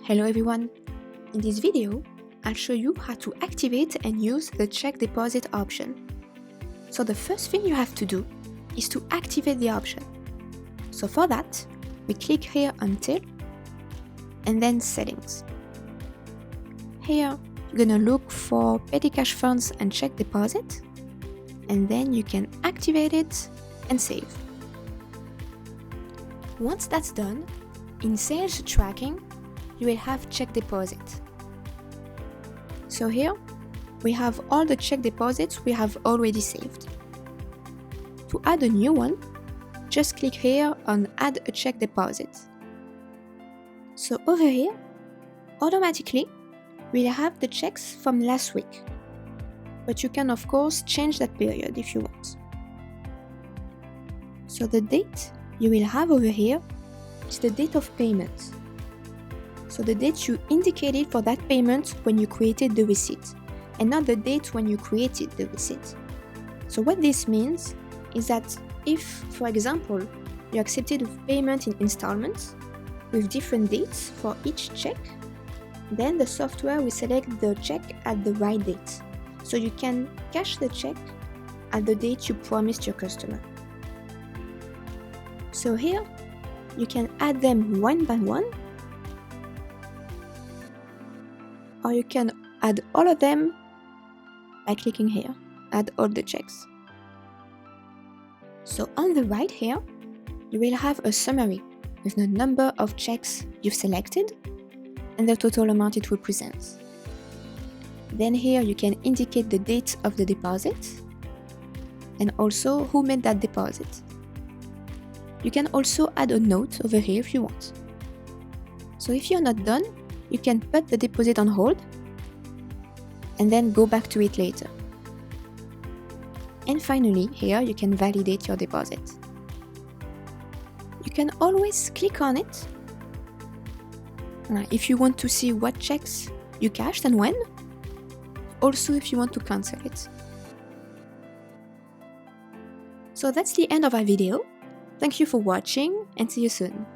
Hello everyone! In this video, I'll show you how to activate and use the check deposit option. So the first thing you have to do is to activate the option. So for that, we click here on Till and then Settings. Here, you're gonna look for Petty Cash Funds and Check Deposit, and then you can activate it and save. Once that's done, in Sales Tracking, you will have check deposit. So here, we have all the check deposits we have already saved. To add a new one, just click here on Add a check deposit. So over here, automatically, we'll have the checks from last week. But you can of course change that period if you want. So the date you will have over here is the date of payment. So the date you indicated for that payment when you created the receipt, and not the date when you created the receipt. So what this means is that if, for example, you accepted payment in installments with different dates for each check, then the software will select the check at the right date. So you can cash the check at the date you promised your customer. So here, you can add them one by one, or you can add all of them by clicking here, Add all the checks. So on the right here, you will have a summary with the number of checks you've selected and the total amount it represents. Then here you can indicate the date of the deposit and also who made that deposit. You can also add a note over here if you want. So if you're not done, you can put the deposit on hold and then go back to it later. And finally, here you can validate your deposit. You can always click on it if you want to see what checks you cashed and when, also if you want to cancel it. So that's the end of our video. Thank you for watching and see you soon.